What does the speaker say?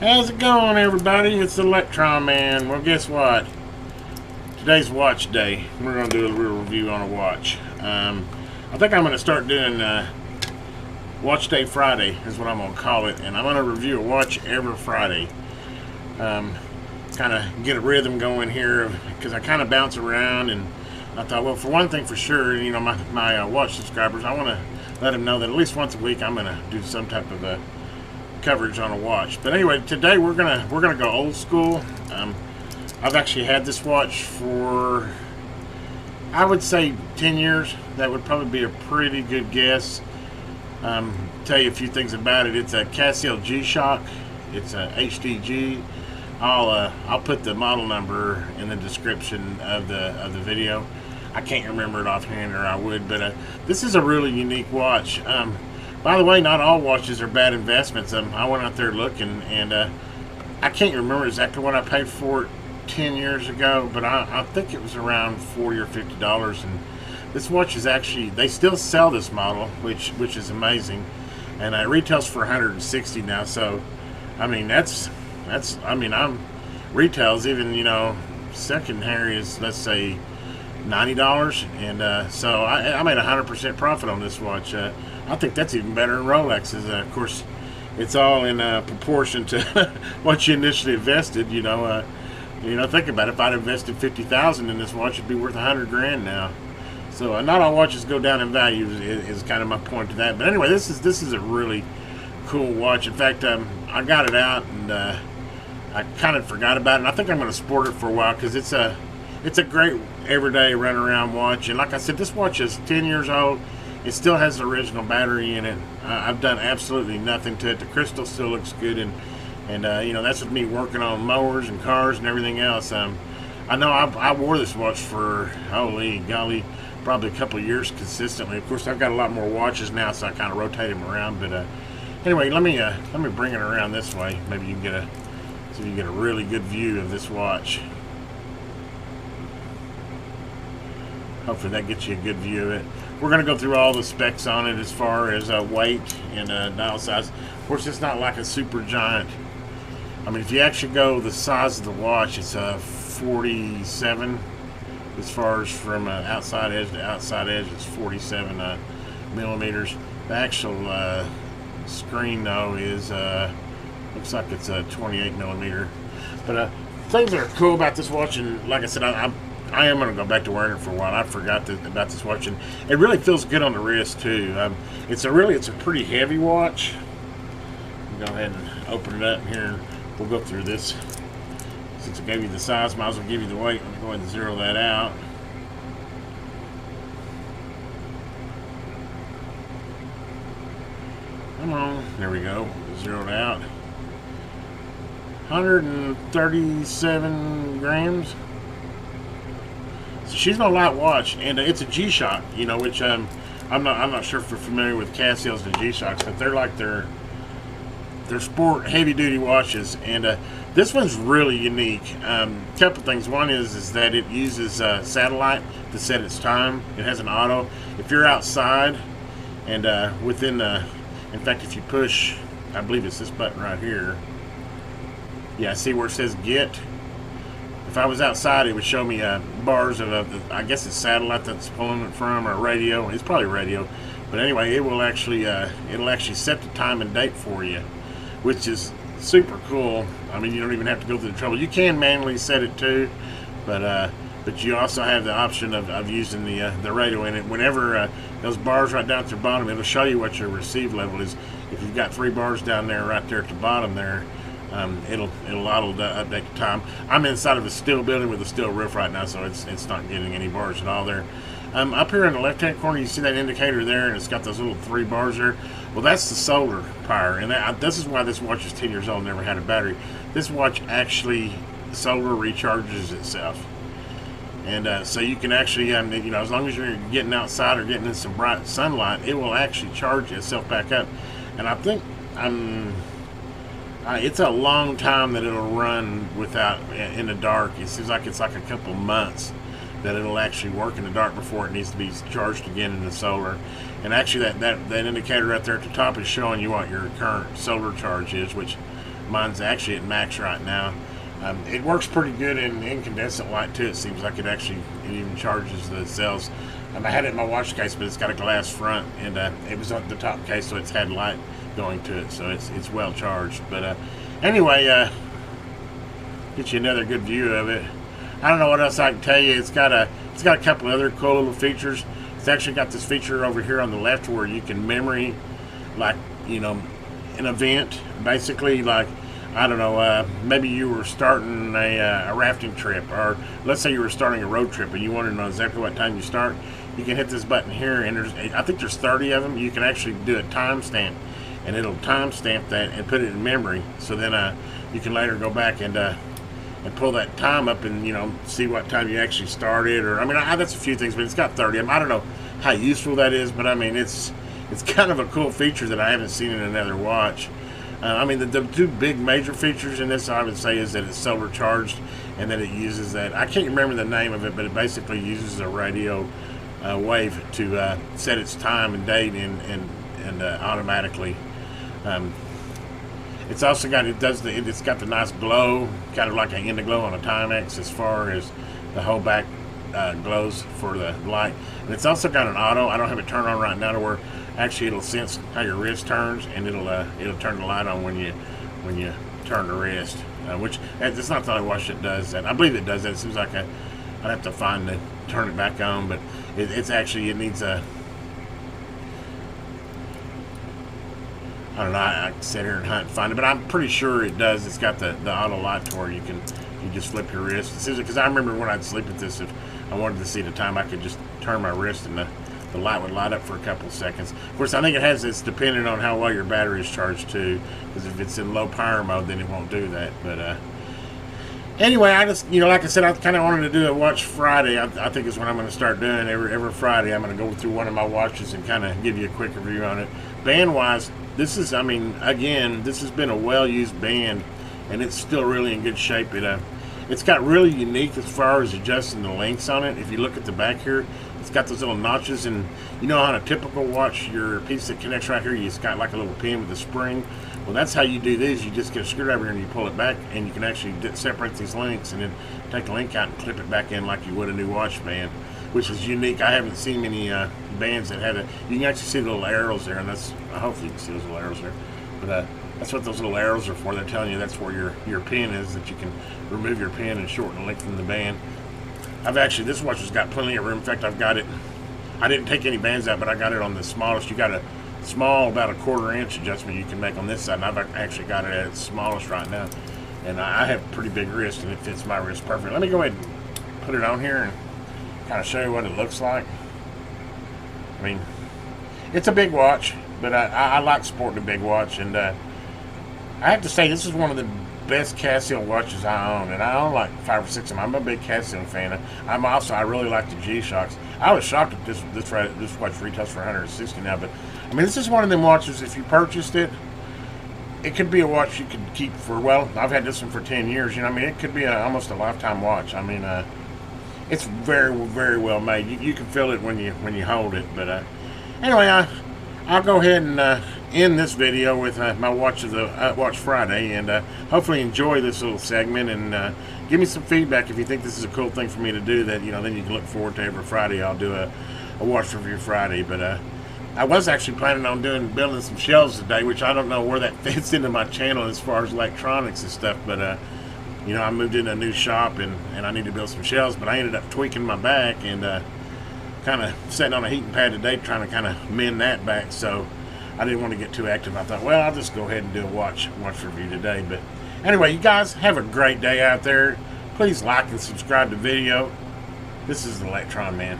How's it going, everybody? It's the Electron Man. Well, guess what? Today's watch day. We're going to do a little review on a watch. I think I'm going to start doing Watch Day Friday is what I'm going to call it. And I'm going to review a watch every Friday. Kind of get a rhythm going here because I kind of bounce around. And I thought, well, for one thing for sure, you know, my watch subscribers, I want to let them know that at least once a week I'm going to do some type of a coverage on a watch. But anyway, today we're gonna go old school. I've actually had this watch for, I would say, 10 years. That would probably be a pretty good guess. Tell you a few things about it. It's a Casio G-Shock. It's a HDG. I'll put the model number in the description of the video. I can't remember it offhand, or I would, but this is a really unique watch. By the way, not all watches are bad investments. I went out there looking, and I can't remember exactly what I paid for it 10 years ago, but I think it was around $40 or $50. And this watch is actually, they still sell this model, which is amazing, and it retails for $160 now. So, I mean, retails even, you know, secondary is, let's say, $90, and so I made 100% profit on this watch. I think that's even better than Rolex's. Of course, it's all in proportion to what you initially invested. You know, think about it. If I'd invested $50,000 in this watch, it'd be worth $100,000 now. So not all watches go down in value is kind of my point to that. But anyway, this is a really cool watch. In fact, I got it out and I kind of forgot about it. And I think I'm going to sport it for a while because it's a great everyday run around watch. And like I said, this watch is 10 years old. It still has the original battery in it. I've done absolutely nothing to it. The crystal still looks good, and you know, that's with me working on mowers and cars and everything else. I know I wore this watch for, holy golly, probably a couple of years consistently. Of course, I've got a lot more watches now, so I kind of rotate them around. But anyway, let me bring it around this way. Maybe you can see if you get a really good view of this watch. Hopefully that gets you a good view of it. We're going to go through all the specs on it as far as weight and dial size. Of course, it's not like a super giant. I mean, if you actually go the size of the watch, it's a 47. As far as from outside edge to outside edge, it's 47 millimeters. The actual screen, though, is looks like it's a 28 millimeter. But things that are cool about this watch, and like I said, I am going to go back to wearing it for a while. I forgot about this watch, and it really feels good on the wrist too. It's a pretty heavy watch. Go ahead and open it up here. We'll go through this. Since I gave you the size, might as well give you the weight. Let me go ahead and zero that out. Come on, there we go. Zeroed out. 137 grams. So she's no light watch, and it's a G-Shock, you know, which I'm not sure if you're familiar with Casios and G-Shocks, but they're like their sport heavy-duty watches, and this one's really unique. Couple things. One is that it uses satellite to set its time. It has an auto. If you're outside, and in fact, if you push, I believe it's this button right here. Yeah, see where it says get. If I was outside, it would show me bars of I guess it's satellite that's pulling it from, or radio. It's probably radio, but anyway, it will actually it'll actually set the time and date for you, which is super cool. I mean, you don't even have to go through the trouble. You can manually set it too, but you also have the option of using the radio in it. Whenever those bars right down at the bottom, it'll show you what your receive level is. If you've got 3 bars down there, right there at the bottom there. It'll auto update the time. I'm inside of a steel building with a steel roof right now, so it's not getting any bars at all there. Up here in the left-hand corner, you see that indicator there, and it's got those little 3 bars there. Well, that's the solar power, and this is why this watch is 10 years old and never had a battery. This watch actually solar recharges itself, and so you can actually, you know, as long as you're getting outside or getting in some bright sunlight, it will actually charge itself back up. And I think it's a long time that it'll run without in the dark. It seems like it's like a couple months that it'll actually work in the dark before it needs to be charged again in the solar. And actually that indicator right there at the top is showing you what your current solar charge is, which Mine's actually at max right now. It works pretty good in incandescent light too. It seems like it even charges the cells. I had it in my watch case, but it's got a glass front, and it was on the top case, so it's had light going to it, so it's well charged. But anyway, get you another good view of it. I don't know what else I can tell you. It's got a couple other cool little features. It's actually got this feature over here on the left where you can memory, like, you know, an event, basically, like, I don't know, maybe you were starting a rafting trip, or let's say you were starting a road trip and you wanted to know exactly what time you start. You can hit this button here, and I think there's 30 of them. You can actually do a timestamp, and it'll timestamp that and put it in memory. So then you can later go back and pull that time up and, you know, see what time you actually started. Or I mean, that's a few things, but it's got 30 of them. I don't know how useful that is, but I mean, it's kind of a cool feature that I haven't seen in another watch. I mean, the two big major features in this, I would say, is that it's solar charged, and that it uses that, I can't remember the name of it, but it basically uses a radio wave to set its time and date and automatically. It's also got, it's got the nice glow, kind of like an Indigo on a Timex, as far as the whole back glows for the light. And it's also got an auto. I don't have it turned on right now, to where actually it'll sense how your wrist turns, and it'll turn the light on when you turn the wrist. Which it's not the only watch that does that. I believe it does that. It seems like I'd have to find to turn it back on, but it's actually, it needs a, I don't know, I can sit here and hunt and find it, but I'm pretty sure it does. It's got the auto light to where you just flip your wrist. Because I remember when I'd sleep with this, if I wanted to see the time, I could just turn my wrist and the light would light up for a couple of seconds. Of course, I think it's dependent on how well your battery is charged too, because if it's in low power mode, then it won't do that. But anyway, I just, you know, like I said, I kind of wanted to do a watch Friday. I think is what I'm going to start doing. Every Friday, I'm going to go through one of my watches and kind of give you a quick review on it. Band-wise, this is, I mean, again, this has been a well-used band, and it's still really in good shape. It's got really unique as far as adjusting the lengths on it. If you look at the back here, it's got those little notches, and you know, on a typical watch, your piece that connects right here, it's got like a little pin with a spring. Well, that's how you do these. You just get a screwdriver and you pull it back, and you can actually separate these links and then take the link out and clip it back in like you would a new watch band, which is unique. I haven't seen many bands that have it. You can actually see the little arrows there, and that's, hopefully you can see those little arrows there. But that's what those little arrows are for. They're telling you that's where your pin is, that you can remove your pin and shorten and lengthen the band. This watch has got plenty of room. In fact, I've got it, I didn't take any bands out, but I got it on the smallest. You got a small, about a 1/4 inch adjustment you can make on this side, and I've actually got it at its smallest right now. And I have pretty big wrist, and it fits my wrist perfect. Let me go ahead and put it on here and kind of show you what it looks like. I mean, it's a big watch, but I like sporting a big watch, and I have to say, this is one of the best Casio watches I own, and I own like 5 or 6 of them. I'm a big Casio fan. I really like the G-Shocks. I was shocked that this watch retails for $160 now, but I mean, this is one of them watches, if you purchased it, it could be a watch you could keep for, well, I've had this one for 10 years, you know, I mean, it could be almost a lifetime watch. I mean, it's very, very well made. You can feel it when you hold it. But anyway, I'll go ahead and end this video with my watch of the Watch Friday, and hopefully enjoy this little segment, and give me some feedback if you think this is a cool thing for me to do. That, you know, then you can look forward to every Friday I'll do a watch review Friday. But I was actually planning on building some shelves today, which I don't know where that fits into my channel as far as electronics and stuff. But you know, I moved into a new shop, and I need to build some shelves. But I ended up tweaking my back and kind of sitting on a heating pad today, trying to kind of mend that back. So I didn't want to get too active. I thought, well, I'll just go ahead and do a watch review today. But anyway, you guys have a great day out there. Please like and subscribe to the video. This is the Electron Man.